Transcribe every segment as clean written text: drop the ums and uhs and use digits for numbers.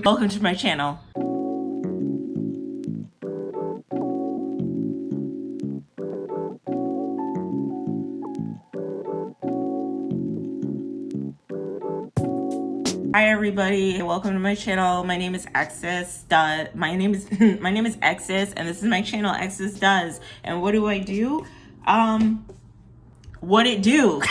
Welcome to my channel. Hi everybody, welcome to my channel. My name is Exis. My name is Exis, and this is my channel, Exis Does. And what do I do? What it do?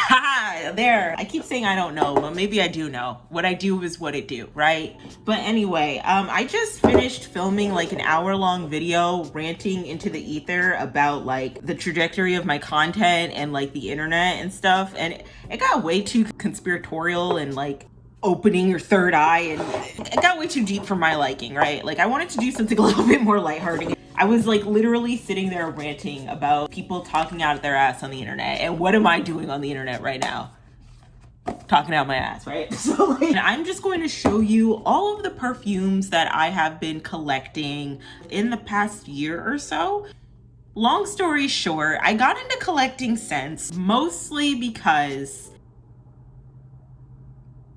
There. I keep saying I don't know, but maybe I do know. What I do is what it do, right? But anyway, I just finished filming like an hour-long video ranting into the ether about like the trajectory of my content and like the internet and stuff, and it got way too conspiratorial and like opening your third eye, and it got way too deep for my liking, right? Like I wanted to do something a little bit more lighthearted. I was like literally sitting there ranting about people talking out their ass on the internet, and what am I doing on the internet right now? Talking out my ass, right? So like, I'm just going to show you all of the perfumes that I have been collecting in the past year or so. Long story short, I got into collecting scents mostly because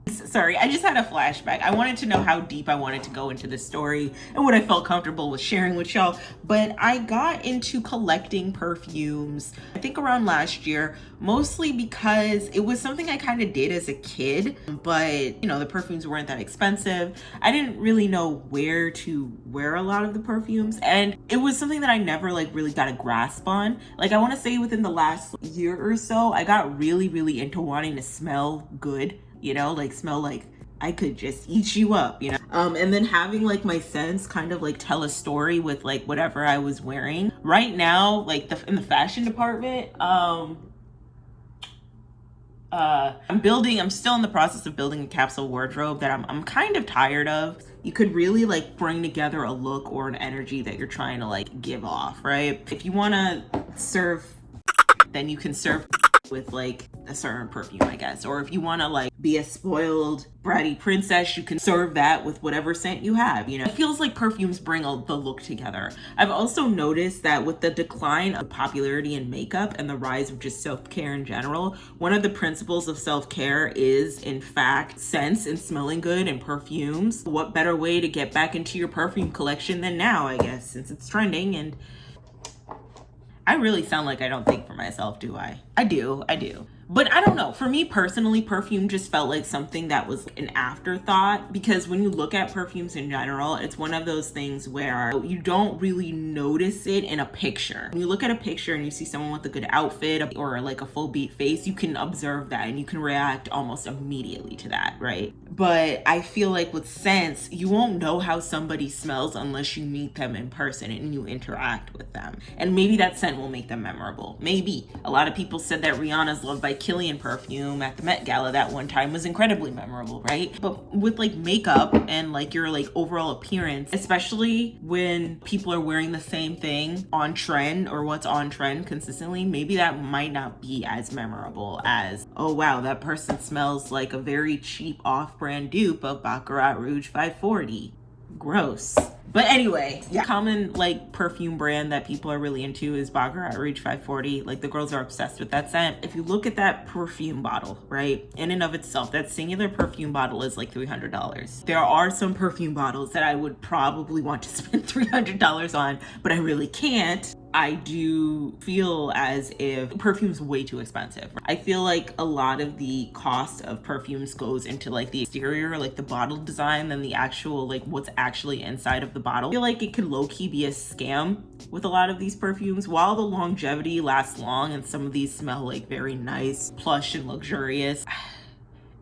sorry, I just had a flashback. I wanted to know how deep I wanted to go into this story and what I felt comfortable with sharing with y'all. But I got into collecting perfumes, I think around last year, mostly because it was something I kind of did as a kid, but you know, the perfumes weren't that expensive. I didn't really know where to wear a lot of the perfumes, and it was something that I never like really got a grasp on. Like I want to say within the last year or so, I got really into wanting to smell good. You know, like smell like I could just eat you up, you know? And then having like my scents kind of like tell a story with like whatever I was wearing. Right now, like in the fashion department, I'm still in the process of building a capsule wardrobe that I'm kind of tired of. You could really like bring together a look or an energy that you're trying to like give off, right? If you want to serve, then you can serve with like a certain perfume, I guess. Or if you want to like be a spoiled bratty princess, you can serve that with whatever scent you have, you know? It feels like perfumes bring the look together. I've also noticed that with the decline of popularity in makeup and the rise of just self-care in general, one of the principles of self-care is in fact scents and smelling good and perfumes. What better way to get back into your perfume collection than now, I guess, since it's trending. And I really sound like I don't think for myself, do I? I do. But I don't know. For me personally, perfume just felt like something that was an afterthought, because when you look at perfumes in general, it's one of those things where you don't really notice it in a picture. When you look at a picture and you see someone with a good outfit or like a full beat face, you can observe that and you can react almost immediately to that, right? But I feel like with scents, you won't know how somebody smells unless you meet them in person and you interact with them. And maybe that scent will make them memorable. Maybe. A lot of people said that Rihanna's Love by Killian perfume at the Met Gala that one time was incredibly memorable, right? But with like makeup and like your like overall appearance, especially when people are wearing the same thing on trend or what's on trend consistently, maybe that might not be as memorable as, oh wow, that person smells like a very cheap off-brand dupe of Baccarat Rouge 540. Gross. But anyway, yeah, common like perfume brand that people are really into is Baccarat Rouge 540. Like the girls are obsessed with that scent. If you look at that perfume bottle, right, in and of itself, that singular perfume bottle is like $300. There are some perfume bottles that I would probably want to spend $300 on, but I really can't. I do feel as if perfume's way too expensive. I feel like a lot of the cost of perfumes goes into like the exterior, like the bottle design, than the actual like what's actually inside of the bottle. I feel like it could low-key be a scam with a lot of these perfumes. While the longevity lasts long and some of these smell like very nice, plush, and luxurious,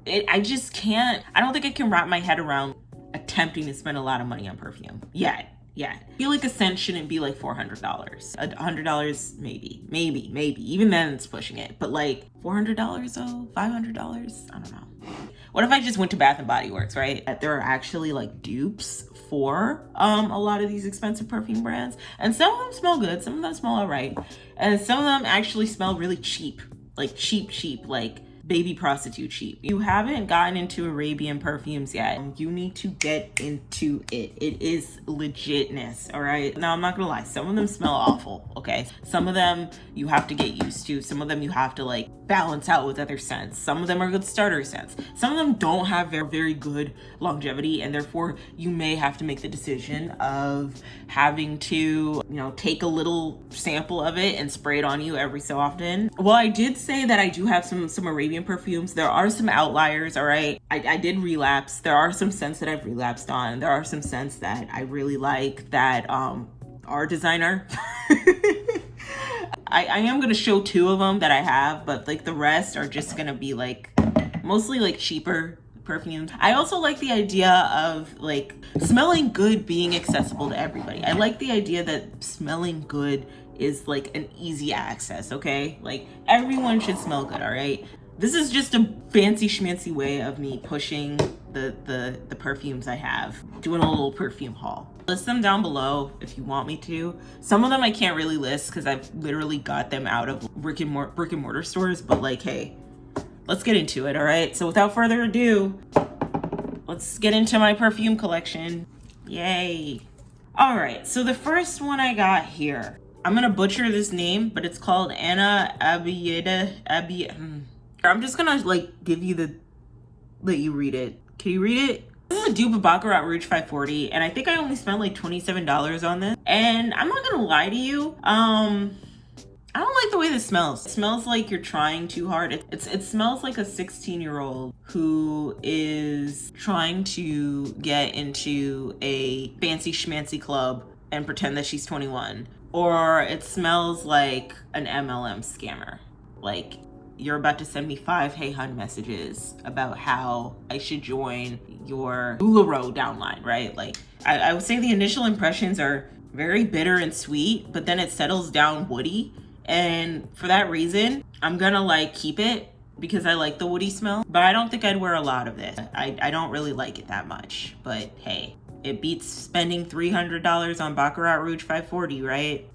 I just can't, I don't think I can wrap my head around attempting to spend a lot of money on perfume yet. Yeah, I feel like a scent shouldn't be like $400. $100, maybe. Even then it's pushing it. But like $400 though, $500, I don't know. What if I just went to Bath and Body Works, right? There are actually like dupes for a lot of these expensive perfume brands, and some of them smell good, some of them smell all right, and some of them actually smell really cheap, like cheap, like baby prostitute cheap. You haven't gotten into Arabian perfumes yet, you need to get into it. It is legitness, all right? Now, I'm not gonna lie, some of them smell awful, okay? Some of them you have to get used to. Some of them you have to like balance out with other scents. Some of them are good starter scents. Some of them don't have very, very good longevity, and therefore you may have to make the decision of having to, you know, take a little sample of it and spray it on you every so often. Well, I did say that I do have some Arabian perfumes. There are some outliers, all right? I did relapse. There are some scents that I've relapsed on. There are some scents that I really like that are designer. I am gonna show 2 of them that I have, but like the rest are just gonna be like mostly like cheaper perfumes. I also like the idea of like smelling good being accessible to everybody. I like the idea that smelling good is like an easy access, okay? Like everyone should smell good, all right? This is just a fancy schmancy way of me pushing the perfumes I have, doing a little perfume haul. List them down below if you want me to. Some of them I can't really list because I've literally got them out of brick and mortar stores, but like, hey, let's get into it, all right? So without further ado, let's get into my perfume collection. Yay. All right, so the first one I got here, I'm gonna butcher this name, but it's called Abiyedh. I'm just gonna like give you let you read it. Can you read it? This is a dupe of Baccarat Rouge 540, and I think I only spent like $27 on this. And I'm not gonna lie to you, I don't like the way this smells. It smells like you're trying too hard. It smells like a 16-year-old who is trying to get into a fancy schmancy club and pretend that she's 21. Or it smells like an MLM scammer. Like, you're about to send me 5 hey hun messages about how I should join your Ularo downline, right? Like, I would say the initial impressions are very bitter and sweet, but then it settles down woody. And for that reason, I'm gonna like keep it because I like the woody smell, but I don't think I'd wear a lot of this. I don't really like it that much, but hey, it beats spending $300 on Baccarat Rouge 540, right?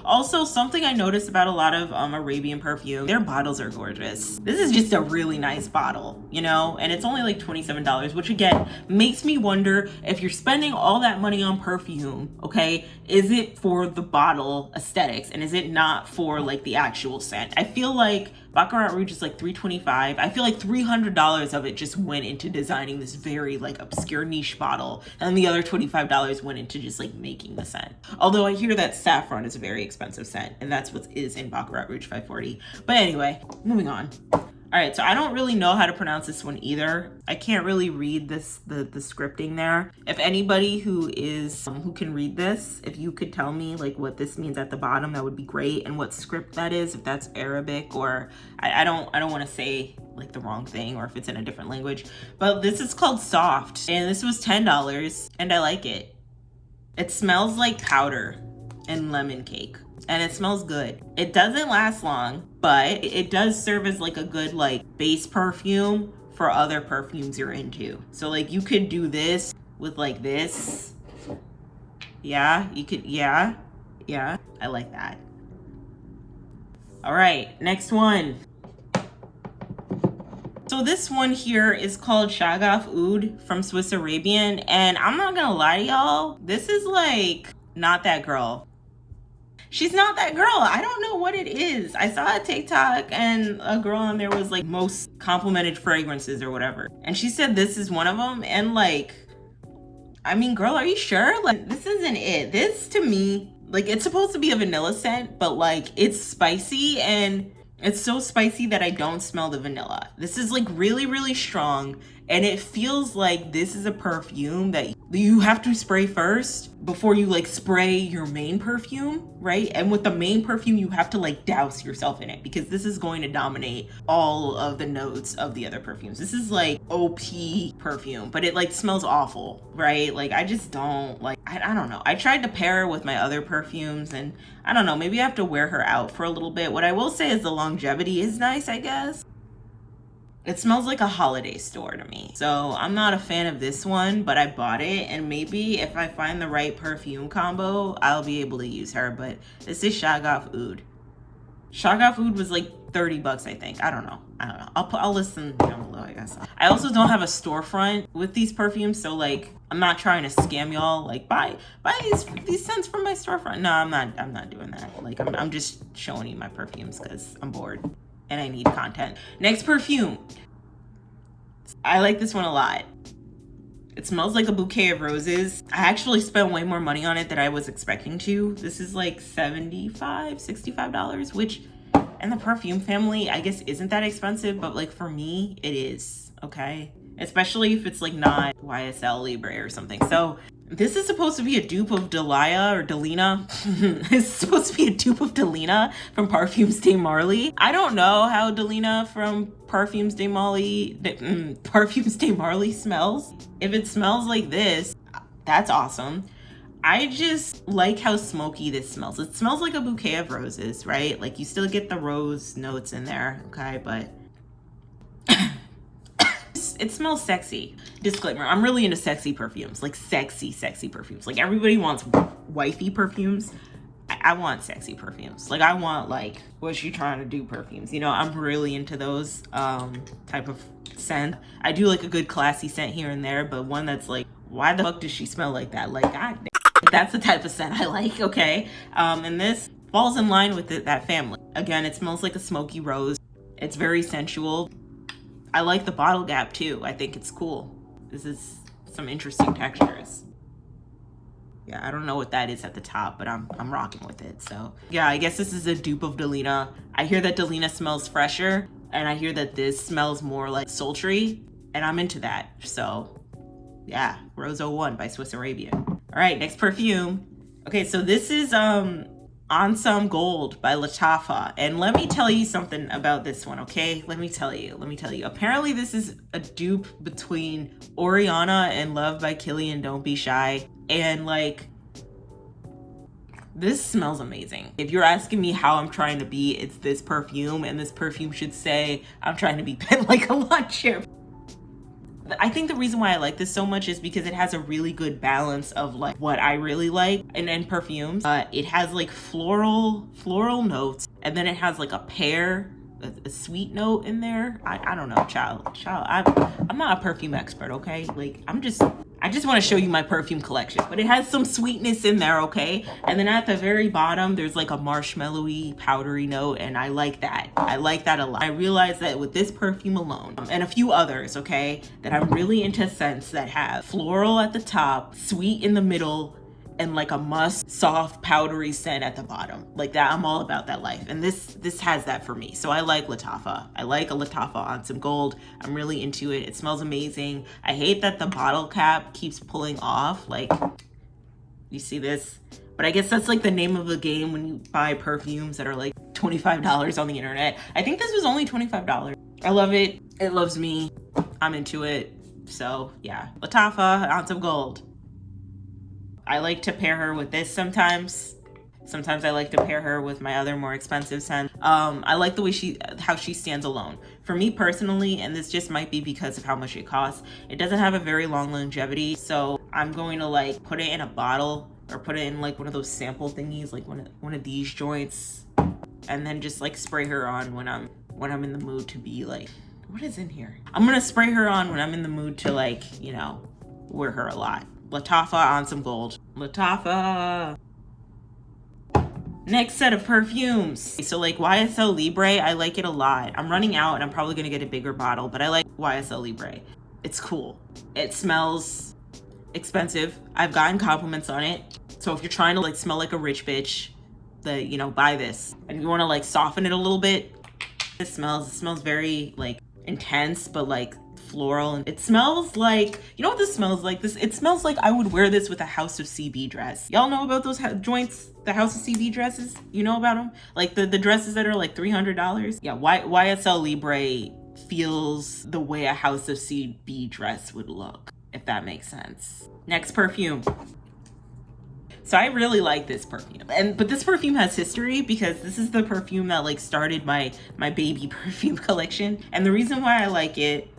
Also, something I noticed about a lot of Arabian perfume, their bottles are gorgeous. This is just a really nice bottle, you know, and it's only like $27, which again makes me wonder if you're spending all that money on perfume, okay, is it for the bottle aesthetics and is it not for like the actual scent? I feel like Baccarat Rouge is like $325. I feel like $300 of it just went into designing this very like obscure niche bottle, and the other $25 went into just like making the scent. Although I hear that saffron is a very expensive scent, and that's what is in Baccarat Rouge 540. But anyway, moving on. All right, so I don't really know how to pronounce this one either. I can't really read the scripting there. If anybody who can read this, if you could tell me like what this means at the bottom, that would be great, and what script that is, if that's Arabic or I don't want to say like the wrong thing or if it's in a different language. But this is called Soft, and this was $10, and I like it. It smells like powder and lemon cake. And it smells good. It doesn't last long, but it does serve as like a good like base perfume for other perfumes you're into. So like you could do this with like this. Yeah, you could, yeah, I like that. All right, next one. So this one here is called Shagaf Oud from Swiss Arabian, and I'm not gonna lie to y'all, this is like not that girl. She's not that girl. I don't know what it is. I saw a TikTok and a girl on there was like most complimented fragrances or whatever. And she said this is one of them. And like, I mean, girl, are you sure? Like, this isn't it. This to me, like it's supposed to be a vanilla scent, but like it's spicy, and it's so spicy that I don't smell the vanilla. This is like really, really strong. And it feels like this is a perfume that you have to spray first before you like spray your main perfume, right? And with the main perfume, you have to like douse yourself in it because this is going to dominate all of the notes of the other perfumes. This is like OP perfume, but it like smells awful, right? Like I just don't like, I don't know. I tried to pair her with my other perfumes, and I don't know, maybe I have to wear her out for a little bit. What I will say is the longevity is nice, I guess. It smells like a holiday store to me. So I'm not a fan of this one, but I bought it, and maybe if I find the right perfume combo, I'll be able to use her. But this is Shagaf Oud. Shagaf Oud was like 30 bucks, I think. I don't know. I'll list them down below, I guess. I also don't have a storefront with these perfumes, so like I'm not trying to scam y'all. Like buy these scents from my storefront. No, I'm not doing that. Like I'm just showing you my perfumes because I'm bored and I need content. Next perfume. I like this one a lot. It smells like a bouquet of roses. I actually spent way more money on it than I was expecting to. This is like $75, $65, which in the perfume family, I guess isn't that expensive, but like for me, it is, okay? Especially if it's like not YSL Libre or something. So this is supposed to be a dupe of Delina. It's supposed to be a dupe of Delina from Perfumes de Marly. I don't know how Delina from Perfumes de Marly smells. If it smells like this, that's awesome. I just like how smoky this smells. It smells like a bouquet of roses, right? Like you still get the rose notes in there, okay? But it smells sexy. Disclaimer, I'm really into sexy perfumes, like sexy perfumes. Like everybody wants wifey perfumes. I want sexy perfumes. Like I want like, what's she trying to do perfumes? You know, I'm really into those type of scent. I do like a good classy scent here and there, but one that's like, why the fuck does she smell like that? Like, god damn. That's the type of scent I like, okay? And this falls in line with that family. Again, it smells like a smoky rose. It's very sensual. I like the bottle gap too. I think it's cool. This is some interesting textures. Yeah, I don't know what that is at the top, but I'm rocking with it. So yeah, I guess this is a dupe of Delina. I hear that Delina smells fresher, and I hear that this smells more like sultry, and I'm into that. So yeah, Rose 01 by Swiss Arabian. All right, next perfume. Okay, so this is Asnam Gold by Lataffa. And let me tell you something about this one, okay? Let me tell you. Apparently this is a dupe between Oriana and Love by Killian Don't Be Shy. And like, this smells amazing. If you're asking me how I'm trying to be, it's this perfume, and this perfume should say, I'm trying to be bent like a lawn chair. I think the reason why I like this so much is because it has a really good balance of like what I really like in perfumes. It has like floral notes, and then it has like a pear, a sweet note in there. I don't know, child. I'm not a perfume expert, okay? Like I just want to show you my perfume collection, but it has some sweetness in there, okay? And then at the very bottom, there's like a marshmallowy, powdery note, and I like that. I like that a lot. I realized that with this perfume alone, and a few others, okay, that I'm really into scents that have floral at the top, sweet in the middle, and like a musk, soft, powdery scent at the bottom. Like that, I'm all about that life. And this has that for me. So I like Lataffa. I like a Lataffa Asnam Gold. I'm really into it. It smells amazing. I hate that the bottle cap keeps pulling off. Like, you see this? But I guess that's like the name of the game when you buy perfumes that are like $25 on the internet. I think this was only $25. I love it. It loves me. I'm into it. So yeah, Lataffa Asnam Gold. I like to pair her with this sometimes. Sometimes I like to pair her with my other more expensive scent. I like the way how she stands alone. For me personally, and this just might be because of how much it costs, it doesn't have a very long longevity. So I'm going to like put it in a bottle or put it in like one of those sample thingies, like one of these joints, and then just like spray her on when I'm in the mood to be like, what is in here? I'm gonna spray her on when I'm in the mood to like, you know, wear her a lot. Lataffa Asnam Gold. Lataffa. Next set of perfumes. So like YSL Libre, I like it a lot. I'm running out and I'm probably gonna get a bigger bottle, but I like YSL Libre. It's cool. It smells expensive. I've gotten compliments on it. So if you're trying to like smell like a rich bitch, buy this. And you wanna like soften it a little bit, it smells very like intense, but like floral, and it smells like, you know what this smells like? It smells like I would wear this with a House of CB dress. Y'all know about those joints, the House of CB dresses? You know about them? Like the dresses that are like $300? Yeah, YSL Libre feels the way a House of CB dress would look, if that makes sense. Next perfume. So I really like this perfume, but this perfume has history because this is the perfume that like started my baby perfume collection. And the reason why I like it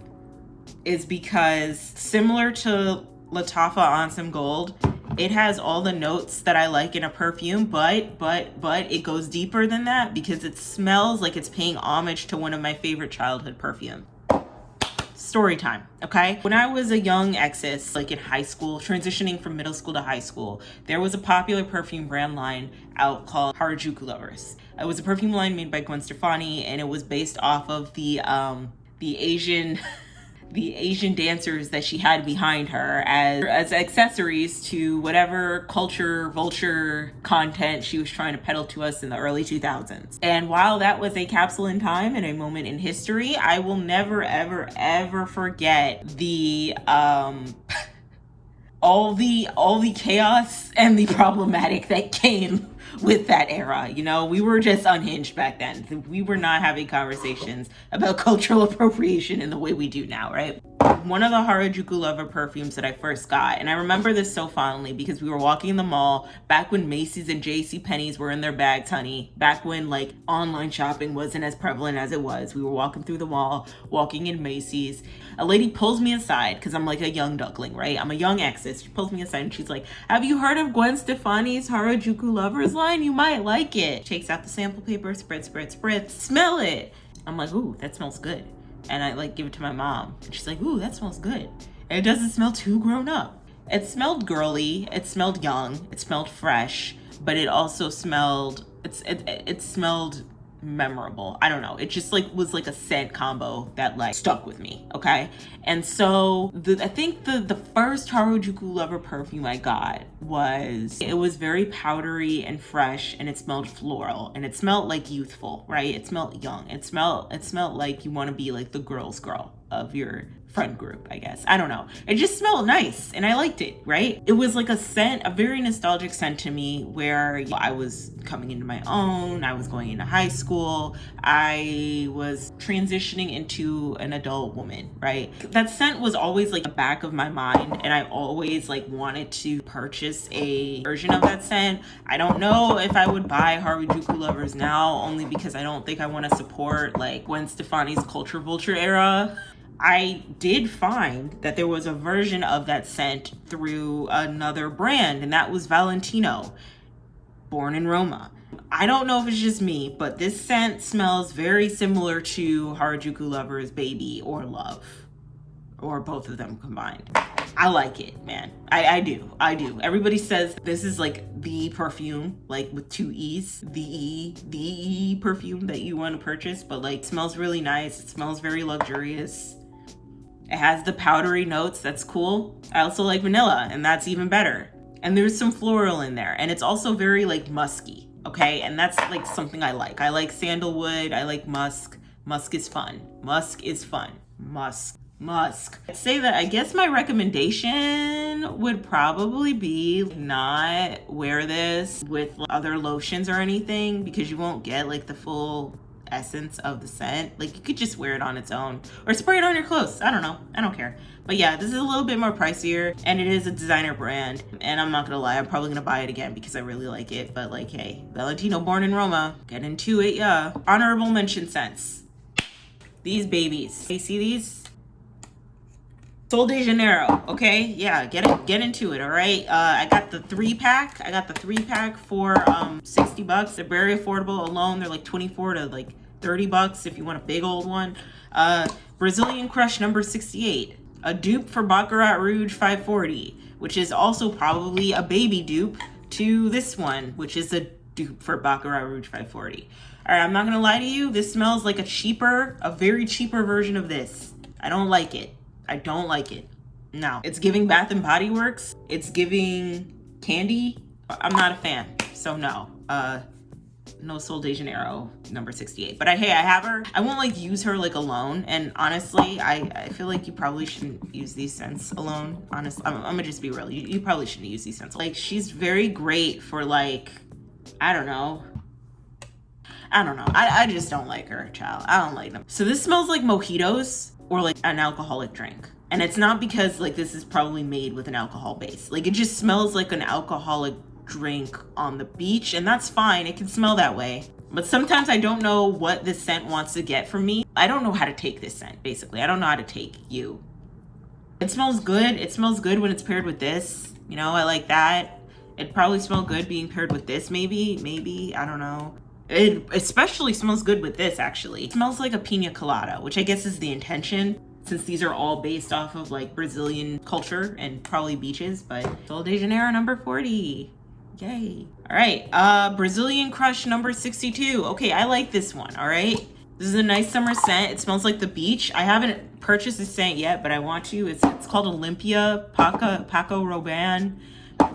is because similar to Lataffa Asnam Gold, It has all the notes that I like in a perfume, but it goes deeper than that because it smells like it's paying homage to one of my favorite childhood perfumes. Story time, okay? When I was a young exis, like in high school, transitioning from middle school to high school, there was a popular perfume brand line out called Harajuku Lovers. It was a perfume line made by Gwen Stefani, and it was based off of the Asian the Asian dancers that she had behind her as accessories to whatever culture vulture content she was trying to peddle to us in the early 2000s. And while that was a capsule in time and a moment in history, I will never ever forget the all the chaos and the problematic that came with that era. You know, we were just unhinged back then. We were not having conversations about cultural appropriation in the way we do now, right? One of the Harajuku Lover perfumes that I first got, and I remember this so fondly because we were walking in the mall back when Macy's and JCPenney's were in their bags, honey. Back when like online shopping wasn't as prevalent as it was. We were walking through the mall, walking in Macy's. A lady pulls me aside because I'm like a young duckling, right? I'm a young exes. She pulls me aside and she's like, "Have you heard of Gwen Stefani's Harajuku Lovers line? You might like it." Takes out the sample paper, spritz, smell it. I'm like, "Ooh, that smells good." And I like give it to my mom. And she's like, "Ooh, that smells good." And it doesn't smell too grown up. It smelled girly, it smelled young, it smelled fresh, but it also smelled, it smelled memorable. I don't know. It just like was like a scent combo that like stuck with me. Okay. And so I think the first Harajuku Lover perfume I got it was very powdery and fresh, and it smelled floral, and it smelled like youthful, right? It smelled young. It smelled like you want to be like the girl's girl of your friend group, I guess. I don't know. It just smelled nice and I liked it, right? It was like a scent, a very nostalgic scent to me, where I was coming into my own, I was going into high school, I was transitioning into an adult woman, right? That scent was always like the back of my mind, and I always like wanted to purchase a version of that scent. I don't know if I would buy Harajuku Lovers now, only because I don't think I want to support like Gwen Stefani's culture vulture era. I did find that there was a version of that scent through another brand, and that was Valentino, born in Roma. I don't know if it's just me, but this scent smells very similar to Harajuku Lover's Baby or Love, or both of them combined. I like it, man. I do. Everybody says this is like the perfume, like with two E's, the E perfume that you want to purchase, but like it smells really nice. It smells very luxurious. It has the powdery notes. That's cool. I also like vanilla, and that's even better. And there's some floral in there, and it's also very like musky. Okay, and that's like something I like. I like sandalwood. I like musk. Musk is fun. Musk. I'd say that I guess my recommendation would probably be not wear this with other lotions or anything, because you won't get like the full essence of the scent. Like you could just wear it on its own or spray it on your clothes. I don't know. I don't care. But yeah, this is a little bit more pricier, and it is a designer brand, and I'm not gonna lie, I'm probably gonna buy it again because I really like it. But like, hey, Valentino, born in Roma, get into it. Yeah. Honorable mention scents. These babies. You see these? Sol de Janeiro, okay? Yeah, get into it, all right? I got the 3-pack. I got the 3-pack for $60. They're very affordable alone. They're like 24 to like $30 if you want a big old one. Brazilian Crush number 68. A dupe for Baccarat Rouge 540, which is also probably a baby dupe to this one, which is a dupe for Baccarat Rouge 540. All right, I'm not gonna lie to you. This smells like a very cheaper version of this. I don't like it. No, it's giving Bath and Body Works. It's giving candy. I'm not a fan, so no. No Sol de Janeiro number 68. But hey, I have her. I won't like use her like alone. And honestly, I feel like you probably shouldn't use these scents alone. Honestly, I'm gonna just be real. You probably shouldn't use these scents. Like she's very great for like, I don't know. I just don't like her, child. I don't like them. So this smells like mojitos, or like an alcoholic drink. And it's not because like this is probably made with an alcohol base. Like it just smells like an alcoholic drink on the beach, and that's fine. It can smell that way. But sometimes I don't know what this scent wants to get from me. I don't know how to take this scent, basically. I don't know how to take you. It smells good. It smells good when it's paired with this. You know, I like that. It'd probably smell good being paired with this, maybe, I don't know. It especially smells good with this, actually. It smells like a pina colada, which I guess is the intention, since these are all based off of like Brazilian culture and probably beaches. But Sol de Janeiro number 40. Yay. All right, Brazilian Crush number 62. Okay, I like this one, all right? This is a nice summer scent. It smells like the beach. I haven't purchased this scent yet, but I want to. It's called Olympia Paco Rabanne.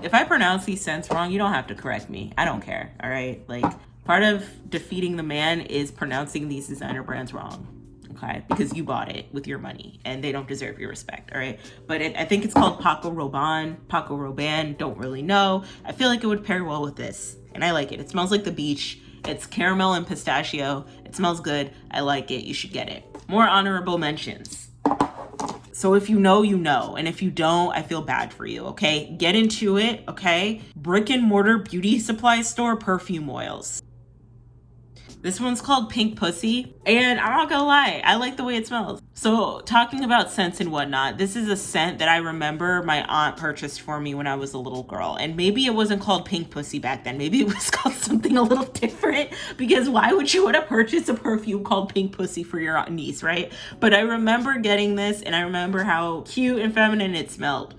If I pronounce these scents wrong, you don't have to correct me. I don't care, all right? Like, part of defeating the man is pronouncing these designer brands wrong, okay? Because you bought it with your money, and they don't deserve your respect, all right? But I think it's called Paco Rabanne, don't really know. I feel like it would pair well with this, and I like it. It smells like the beach. It's caramel and pistachio. It smells good. I like it. You should get it. More honorable mentions. So if you know, you know. And if you don't, I feel bad for you, okay? Get into it, okay? Brick and mortar beauty supply store Perfume Oils. This one's called Pink Pussy, and I'm not gonna lie, I like the way it smells. So talking about scents and whatnot, this is a scent that I remember my aunt purchased for me when I was a little girl. And maybe it wasn't called Pink Pussy back then. Maybe it was called something a little different, because why would you want to purchase a perfume called Pink Pussy for your niece, right? But I remember getting this, and I remember how cute and feminine it smelled.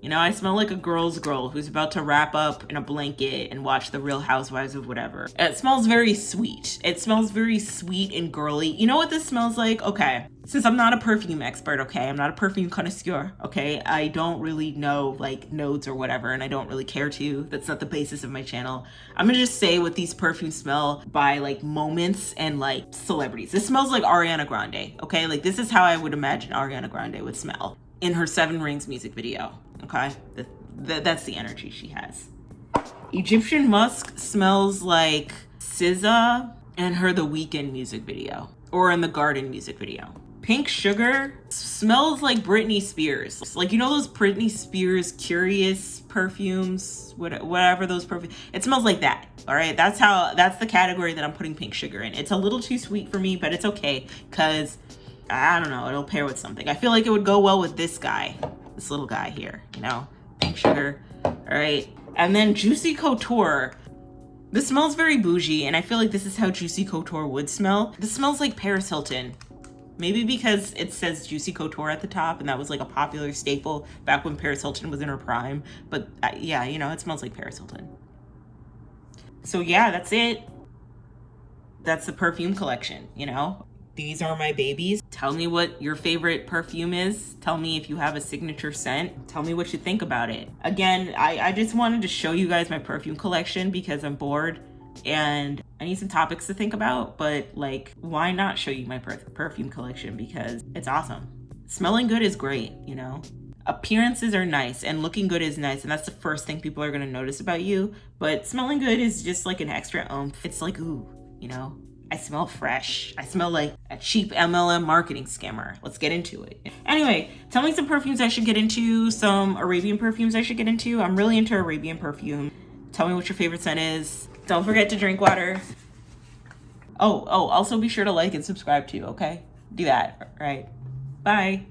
You know, I smell like a girl's girl who's about to wrap up in a blanket and watch The Real Housewives of whatever. It smells very sweet. It smells very sweet and girly. You know what this smells like? Okay, since I'm not a perfume expert, okay? I'm not a perfume connoisseur, okay? I don't really know like notes or whatever, and I don't really care to. That's not the basis of my channel. I'm gonna just say what these perfumes smell by like moments and like celebrities. This smells like Ariana Grande, okay? Like this is how I would imagine Ariana Grande would smell in her Seven Rings music video. Okay, that's the energy she has. Egyptian Musk smells like SZA and her The Weeknd music video, or in the Garden music video. Pink Sugar smells like Britney Spears. Like, you know those Britney Spears Curious perfumes, whatever those perfumes, it smells like that. All right, that's the category that I'm putting Pink Sugar in. It's a little too sweet for me, but it's okay, because I don't know, it'll pair with something. I feel like it would go well with this guy. This little guy here, you know, Pink Sugar. All right, and then Juicy Couture. This smells very bougie, and I feel like this is how Juicy Couture would smell. This smells like Paris Hilton. Maybe because it says Juicy Couture at the top, and that was like a popular staple back when Paris Hilton was in her prime. But yeah, you know, it smells like Paris Hilton. So yeah, that's it. That's the perfume collection, you know. These are my babies. Tell me what your favorite perfume is. Tell me if you have a signature scent. Tell me what you think about it. Again, I just wanted to show you guys my perfume collection because I'm bored and I need some topics to think about, but like, why not show you my perfume collection? Because it's awesome. Smelling good is great, you know? Appearances are nice and looking good is nice, and that's the first thing people are gonna notice about you, but smelling good is just like an extra oomph. It's like, ooh, you know? I smell fresh. I smell like a cheap MLM marketing scammer. Let's get into it. Anyway, tell me some perfumes I should get into, some Arabian perfumes I should get into. I'm really into Arabian perfume. Tell me what your favorite scent is. Don't forget to drink water. Oh, also be sure to like and subscribe too, okay? Do that, all right? Bye.